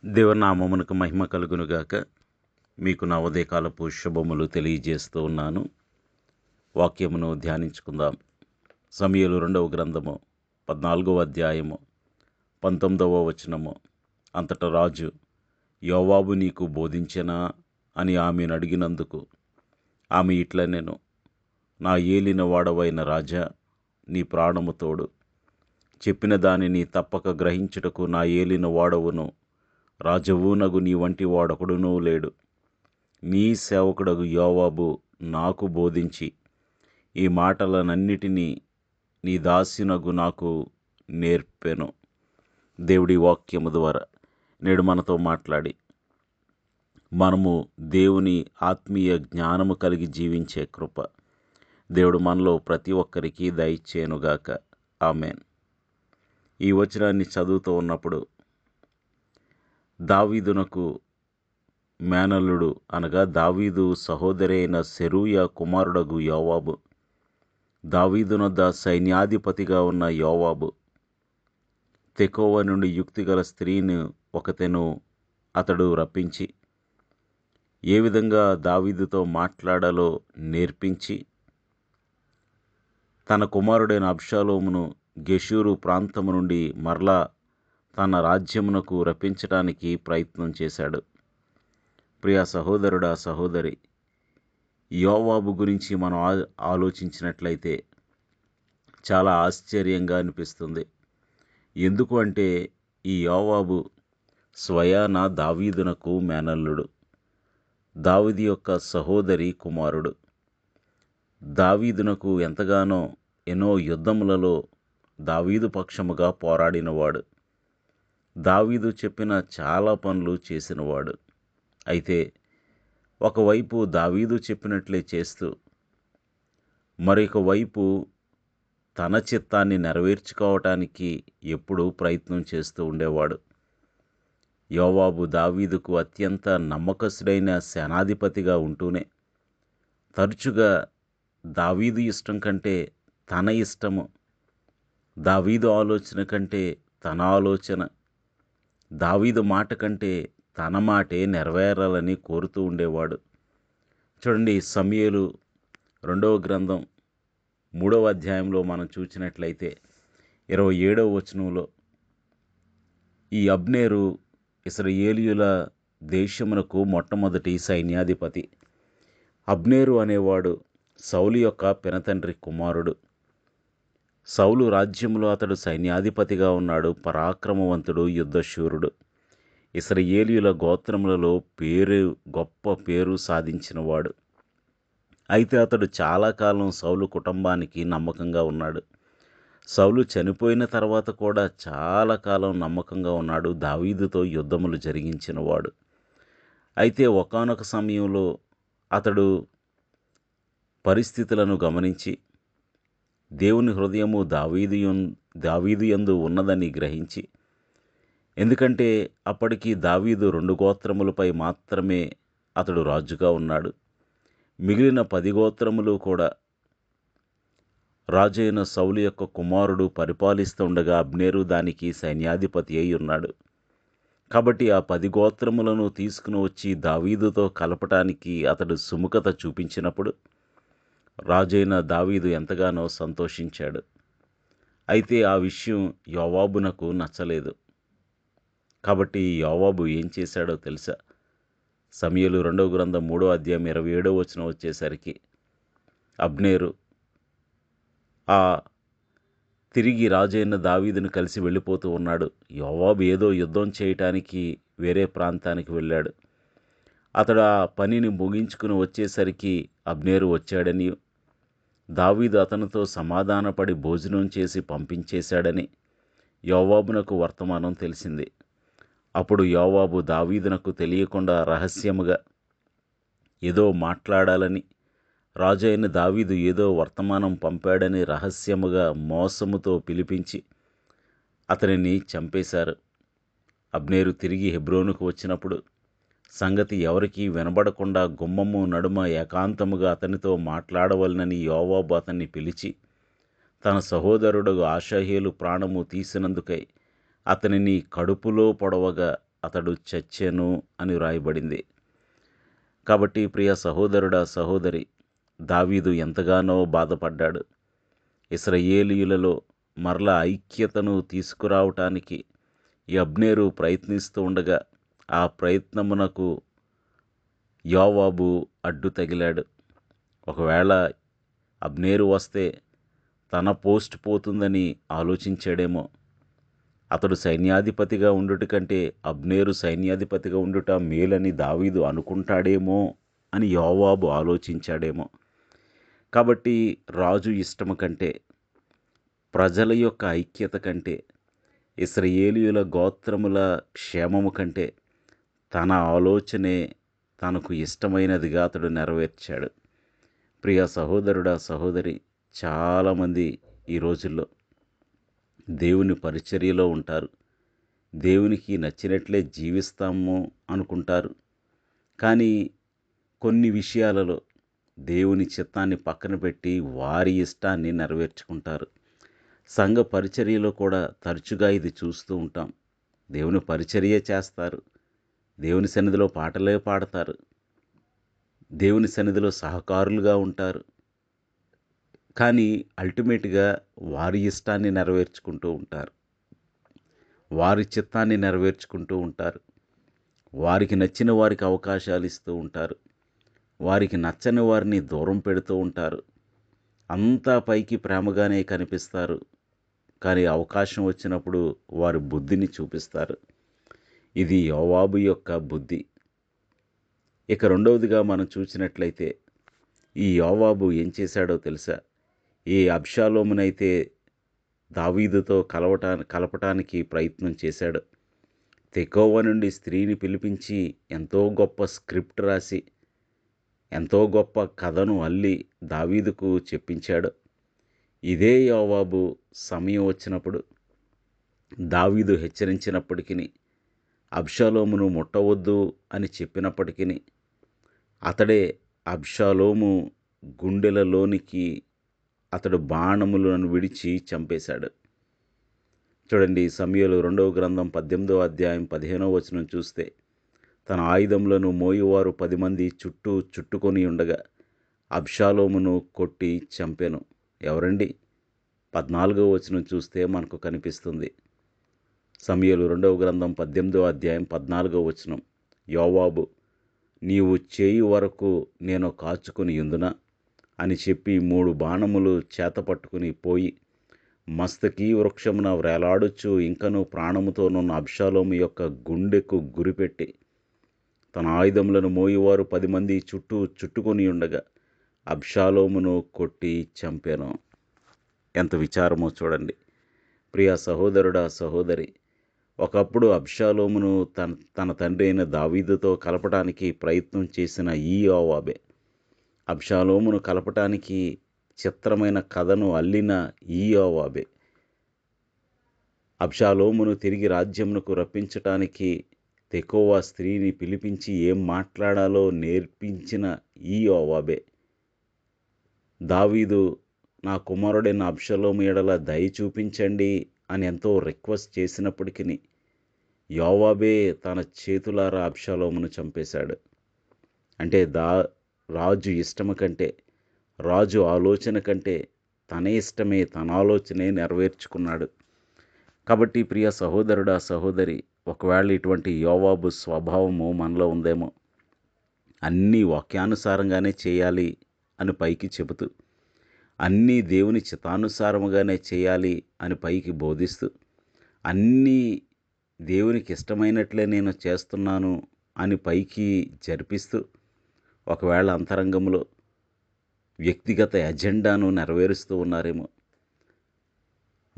దేవనామమునకు మహిమ కలుగునుగాక. మీకు నా ఉదయకాలపు శుభములు తెలియజేస్తూ ఉన్నాను. వాక్యమును ధ్యానించుకుందాం. సమూయేలు 2వ గ్రంథము 14వ అధ్యాయము 19వ వచనము. అంతటా రాజు, యోవాబు నీకు బోధించెనా అని ఆమెను అడిగినందుకు ఆమె ఇట్లనెను, నా ఏలిన వాడవైన రాజా, నీ ప్రాణము తోడు. చెప్పిన దానిని తప్పక గ్రహించుటకు నా ఏలిన వాడవును రాజవునగు నీ వంటి వాడొకడునూ లేడు. నీ సేవకుడగు యోవాబు నాకు బోధించి ఈ మాటలనన్నిటినీ నీ దాసినగు నాకు నేర్పెను. దేవుడి వాక్యము ద్వారా నేడు మనతో మాట్లాడి మనము దేవుని ఆత్మీయ జ్ఞానము కలిగి జీవించే కృప దేవుడు మనలో ప్రతి ఒక్కరికి దయచేయునుగాక. ఆమెన్. ఈ వచనాన్ని చదువుతూ ఉన్నప్పుడు దావీదునకు మేనల్లుడు అనగా దావీదు సహోదరి అయిన సెరూయా కుమారుడగు యోవాబు, దావీదునొద్ద సైన్యాధిపతిగా ఉన్న యోవాబు తెకోవ నుండి యుక్తిగల స్త్రీని ఒకతెను అతడు రప్పించి ఏ విధంగా దావీదుతో మాట్లాడాలో నేర్పించి తన కుమారుడైన అబ్షాలోమును గెషూరు ప్రాంతము నుండి మరలా తన రాజ్యమునకు రప్పించడానికి ప్రయత్నం చేశాడు. ప్రియ సహోదరుడా, సహోదరి, యోవాబు గురించి మనం ఆలోచించినట్లయితే చాలా ఆశ్చర్యంగా అనిపిస్తుంది. ఎందుకు అంటే ఈ యోవాబు స్వయాన దావీదునకు మేనల్లుడు, దావీదు యొక్క సహోదరి కుమారుడు. దావీదునకు ఎంతగానో ఎన్నో యుద్ధములలో దావీదు పక్షముగా పోరాడినవాడు, దావీదు చెప్పిన చాలా పనులు చేసినవాడు. అయితే ఒకవైపు దావీదు చెప్పినట్లే చేస్తూ మరొక వైపు తన చిత్తాన్ని నెరవేర్చుకోవటానికి ఎప్పుడూ ప్రయత్నం చేస్తూ ఉండేవాడు. యోవాబు దావీదుకు అత్యంత నమ్మకస్తుడైన సేనాధిపతిగా ఉంటూనే తరచుగా దావీదు ఇష్టం కంటే తన ఇష్టము, దావీదు ఆలోచన కంటే తన ఆలోచన, దావీదు మాట కంటే తన మాటే నెరవేరాలని కోరుతూ ఉండేవాడు. చూడండి, సమూయేలు 2వ గ్రంథం 3వ అధ్యాయంలో మనం చూసినట్లయితే 27వ వచనంలో ఈ అబ్నేరు ఇశ్రాయేలీయుల దేశమునకు మొట్టమొదటి సైన్యాధిపతి. అబ్నేరు అనేవాడు సౌలు యొక్క పినతండ్రి కుమారుడు. సౌలు రాజ్యంలో అతడు సైన్యాధిపతిగా ఉన్నాడు. పరాక్రమవంతుడు, యుద్ధశూరుడు. ఇశ్రాయేలీయుల గోత్రములలో గొప్ప పేరు సాధించినవాడు. అయితే అతడు చాలా కాలం సౌలు కుటుంబానికి నమ్మకంగా ఉన్నాడు. సౌలు చనిపోయిన తర్వాత కూడా చాలా కాలం నమ్మకంగా ఉన్నాడు. దావీదుతో యుద్ధములు జరిగించినవాడు. అయితే ఒకానొక సమయంలో అతడు పరిస్థితులను గమనించి దేవుని హృదయము దావీదు యందు ఉన్నదని గ్రహించి, ఎందుకంటే అప్పటికి దావీదు 2 గోత్రములపై మాత్రమే అతడు రాజుగా ఉన్నాడు. మిగిలిన 10 గోత్రములు కూడా రాజైన సౌలు యొక్క కుమారుడు పరిపాలిస్తుండగా అబ్నేరు దానికి సైన్యాధిపతి అయి ఉన్నాడు. కాబట్టి ఆ 10 గోత్రములను తీసుకుని వచ్చి దావీదుతో కలపటానికి అతడు సుముఖత చూపించినప్పుడు రాజైన దావీదు ఎంతగానో సంతోషించాడు. అయితే ఆ విషయం యోవాబునకు నచ్చలేదు. కాబట్టి యోవాబు ఏం చేశాడో తెలుసా? సమూయేలు 2వ గ్రంథం 3వ అధ్యాయం 27వ వచనం వచ్చేసరికి అబ్నేరు తిరిగి రాజైన దావీదును కలిసి వెళ్ళిపోతూ ఉన్నాడు. యోవాబు ఏదో యుద్ధం చేయటానికి వేరే ప్రాంతానికి వెళ్ళాడు. అతడు ఆ పనిని ముగించుకుని వచ్చేసరికి అబ్నేరు వచ్చాడని, దావీదు అతనితో సమాధానపడి భోజనం చేసి పంపించేశాడని యోవాబునకు వర్తమానం తెలిసింది. అప్పుడు యోవాబు దావీదునకు తెలియకుండా రహస్యముగా ఏదో మాట్లాడాలని, రాజు అయిన దావీదు ఏదో వర్తమానం పంపాడని రహస్యముగా మోసముతో పిలిపించి అతనిని చంపేశారు. అబ్నేరు తిరిగి హెబ్రోనుకు వచ్చినప్పుడు సంగతి ఎవరికీ వినబడకుండా గుమ్మము నడుమ ఏకాంతముగా అతనితో మాట్లాడవలనని యోవాబు అతన్ని పిలిచి తన సహోదరుడు ఆషాహేలు ప్రాణము తీసినందుకై అతనిని కడుపులో పొడవగా అతడు చచ్చెను అని వ్రాయబడింది. కాబట్టి ప్రియ సహోదరుడా, సహోదరి, దావీదు ఎంతగానో బాధపడ్డాడు. ఇశ్రాయేలీయులలో మరలా ఐక్యతను తీసుకురావటానికి ఈ అబ్నేరు ప్రయత్నిస్తూ ఉండగా ఆ ప్రయత్నమునకు యోవాబు అడ్డు తగిలాడు. ఒకవేళ అబ్నేరు వస్తే తన పోస్ట్ పోతుందని ఆలోచించాడేమో. అతడు సైన్యాధిపతిగా ఉండుట కంటే అబ్నేరు సైన్యాధిపతిగా ఉండుట మేలని దావీదు అనుకుంటాడేమో అని యోవాబు ఆలోచించాడేమో. కాబట్టి రాజు ఇష్టము కంటే, ప్రజల యొక్క ఐక్యత కంటే, ఇశ్రాయేలీయుల గోత్రముల క్షేమము కంటే తన ఆలోచనే తనకు ఇష్టమైనదిగా అతడు నెరవేర్చాడు. ప్రియ సహోదరుడా, సహోదరి, చాలామంది ఈ రోజుల్లో దేవుని పరిచర్యలో ఉంటారు. దేవునికి నచ్చినట్లే జీవిస్తాము అనుకుంటారు. కానీ కొన్ని విషయాలలో దేవుని చిత్తాన్ని పక్కన పెట్టి వారి ఇష్టాన్ని నెరవేర్చుకుంటారు. సంఘ పరిచర్యలో కూడా తరచుగా ఇది చూస్తూ ఉంటాం. దేవుని పరిచర్యే చేస్తారు, దేవుని సన్నిధిలో పాటలే పాడతారు, దేవుని సన్నిధిలో సహకారులుగా ఉంటారు. కానీ అల్టిమేట్గా వారి ఇష్టాన్ని నెరవేర్చుకుంటూ ఉంటారు, వారి చిత్తాన్ని నెరవేర్చుకుంటూ ఉంటారు, వారికి నచ్చిన వారికి అవకాశాలు ఇస్తూ ఉంటారు, వారికి నచ్చని వారిని దూరం పెడుతూ ఉంటారు. అంతా పైకి ప్రేమగానే కనిపిస్తారు, కానీ అవకాశం వచ్చినప్పుడు వారి బుద్ధిని చూపిస్తారు. ఇది యోవాబు యొక్క బుద్ధి. ఇక రెండవదిగా మనం చూసినట్లయితే ఈ యోవాబు ఏం చేశాడో తెలుసా? ఏ అబ్షాలోమునైతే దావీదుతో కలపటానికి ప్రయత్నం చేశాడు, తెకోవ నుండి స్త్రీని పిలిపించి ఎంతో గొప్ప స్క్రిప్ట్ రాసి ఎంతో గొప్ప కథను అల్లి దావీదుకు చెప్పించాడు. ఇదే యోవాబు సమయం వచ్చినప్పుడు దావీదు హెచ్చరించినప్పటికీ, అబ్షాలోమును ముట్టవద్దు అని చెప్పినప్పటికీ అతడే అబ్షాలోము గుండెలలోనికి అతడు బాణములను విడిచి చంపేశాడు. చూడండి, సమూయేలు 2వ గ్రంథం 18వ అధ్యాయం 15వ వచనం చూస్తే, తన ఆయుధములను మోయువారు 10 మంది చుట్టుకొని ఉండగా అబ్షాలోమును కొట్టి చంపెను. ఎవరండి? 14వ వచనం చూస్తే మనకు కనిపిస్తుంది. సమూయేలు 2వ గ్రంథం 18వ అధ్యాయం 14వ వచనం, యోవాబు, నీవు చేయి వరకు నేను కాచుకొని యుందునా అని చెప్పి 3 బాణములు చేత పట్టుకుని పోయి మస్తకి వృక్షమున వ్రేలాడుచు ఇంకను ప్రాణముతోనున్న అబ్షాలోము యొక్క గుండెకు గురిపెట్టి, తన ఆయుధములను మోయువారు 10 మంది చుట్టుకొని ఉండగా అబ్షాలోమును కొట్టి చంపాను. ఎంత విచారమో చూడండి. ప్రియ సహోదరుడా, సహోదరి, ఒకప్పుడు అబ్షాలోమును తన తండ్రి అయిన దావీదుతో కలపటానికి ప్రయత్నం చేసిన ఈ యోవాబే, అబ్షాలోమును కలపటానికి చిత్రమైన కథను అల్లిన ఈ యోవాబే, అబ్షాలోమును తిరిగి రాజ్యమునకు రప్పించటానికి తెకోవ స్త్రీని పిలిపించి ఏం మాట్లాడాలో నేర్పించిన ఈ యోవాబే, దావీదు నా కుమారుడైన అబ్షాలోము ఎడల దయ చూపించండి అని ఎంతో రిక్వెస్ట్ చేసినప్పటికీ యోవాబే తన చేతులారా అబ్షాలోమును చంపేశాడు. అంటే రాజు ఇష్టము కంటే, రాజు ఆలోచన కంటే తన ఇష్టమే, తన ఆలోచనే నెరవేర్చుకున్నాడు. కాబట్టి ప్రియ సహోదరుడా, సహోదరి, ఒకవేళ ఇటువంటి యోవాబు స్వభావము మనలో ఉందేమో, అన్నీ వాక్యానుసారంగానే చేయాలి అని పైకి చెబుతూ, అన్నీ దేవుని చిత్తానుసారముగానే చేయాలి అని పైకి బోధిస్తూ, అన్నీ దేవునికి ఇష్టమైనట్లే నేను చేస్తున్నాను అని పైకి జరిపిస్తూ, ఒకవేళ అంతరంగంలో వ్యక్తిగత ఎజెండాను నెరవేరుస్తూ ఉన్నారేమో,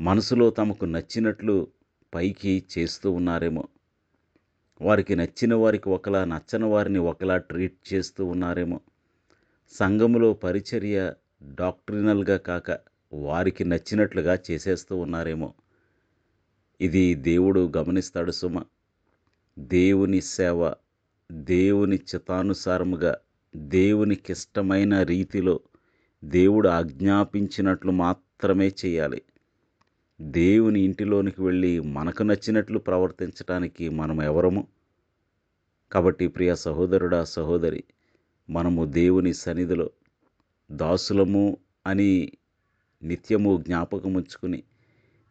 మనసులో తమకు నచ్చినట్లు పైకి చేస్తూ ఉన్నారేమో, వారికి నచ్చిన వారికి ఒకలా, నచ్చని వారిని ఒకలా ట్రీట్ చేస్తూ ఉన్నారేమో, సంఘములో పరిచర్య డాక్ట్రినల్గా కాక వారికి నచ్చినట్లుగా చేసేస్తూ ఉన్నారేమో. ఇది దేవుడు గమనిస్తాడు సుమ. దేవుని సేవ దేవుని చిత్తానుసారముగా, దేవునికిష్టమైన రీతిలో, దేవుడు ఆజ్ఞాపించినట్లు మాత్రమే చేయాలి. దేవుని ఇంటిలోనికి వెళ్ళి మనకు నచ్చినట్లు ప్రవర్తించటానికి మనం ఎవరము? కాబట్టి ప్రియ సహోదరుడా, సహోదరి, మనము దేవుని సన్నిధిలో దాసులము అని నిత్యము జ్ఞాపకముంచుకుని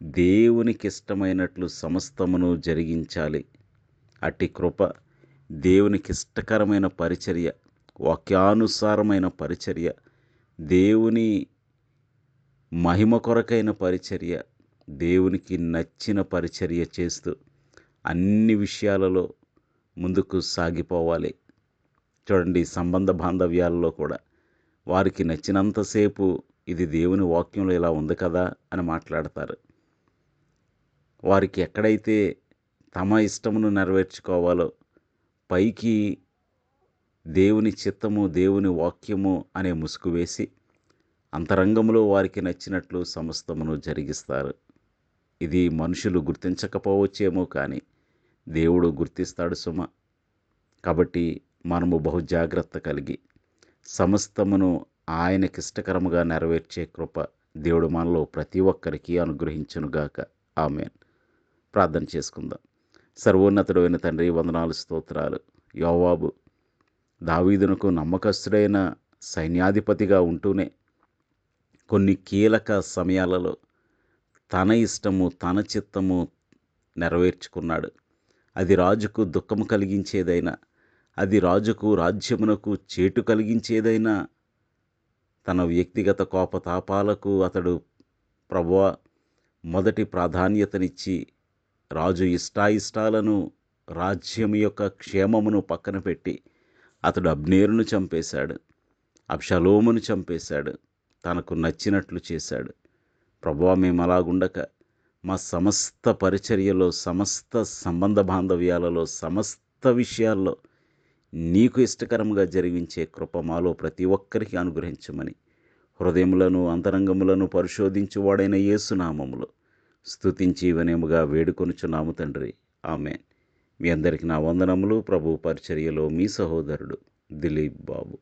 దేవునికిష్టమైనట్లు సమస్తమును జరిగించాలి. అట్టి కృప, దేవునికిష్టకరమైన పరిచర్య, వాక్యానుసారమైన పరిచర్య, దేవుని మహిమ కొరకైన పరిచర్య, దేవునికి నచ్చిన పరిచర్య చేస్తూ అన్ని విషయాలలో ముందుకు సాగిపోవాలి. చూడండి, సంబంధ బాంధవ్యాలలో కూడా వారికి నచ్చినంతసేపు ఇది దేవుని వాక్యంలో ఇలా ఉంది కదా అని మాట్లాడతారు. వారికి ఎక్కడైతే తమ ఇష్టమును నెరవేర్చుకోవాలో, పైకి దేవుని చిత్తము, దేవుని వాక్యము అనే ముసుగు వేసి అంతరంగంలో వారికి నచ్చినట్లు సమస్తమును జరిగిస్తారు. ఇది మనుషులు గుర్తించకపోవచ్చేమో కానీ దేవుడు గుర్తిస్తాడు సుమ. కాబట్టి మనము బహు జాగ్రత్త కలిగి సమస్తమును ఆయనకిష్టకరముగా నెరవేర్చే కృప దేవుడు మనలో ప్రతి ఒక్కరికి అనుగ్రహించునుగాక. ఆమేన్. ప్రార్థన చేసుకుందాం. సర్వోన్నతుడు అయిన తండ్రి, వందనాలు, స్తోత్రాలు. యోవాబు దావీదునకు నమ్మకస్తుడైన సైన్యాధిపతిగా ఉంటూనే కొన్ని కీలక సమయాలలో తన ఇష్టము, తన చిత్తము నెరవేర్చుకున్నాడు. అది రాజుకు దుఃఖము కలిగించేదైనా, అది రాజుకు రాజ్యమునకు చేటు కలిగించేదైనా, తన వ్యక్తిగత కోపతాపాలకు అతడు ప్రభువా మొదటి ప్రాధాన్యతనిచ్చి రాజు ఇష్టాయిష్టాలను, రాజ్యం యొక్క క్షేమమును పక్కన పెట్టి అతడు అబ్నేరును చంపేశాడు, అబ్షాలోమును చంపేశాడు, తనకు నచ్చినట్లు చేశాడు. ప్రభువా, మేము అలాగుండక మా సమస్త పరిచర్యలో, సమస్త సంబంధ బాంధవ్యాలలో, సమస్త విషయాల్లో నీకు ఇష్టకరముగా జరిగించే కృప మాలో ప్రతి ఒక్కరికి అనుగ్రహించమని హృదయములను అంతరంగములను పరిశోధించువాడైన యేసునామములో స్తుతించి వినయముగా వేడుకొనుచున్నాము తండ్రి. ఆమేన్. మీ అందరికీ నా వందనములు. ప్రభు పరిచర్యలో మీ సహోదరుడు దిలీప్ బాబు.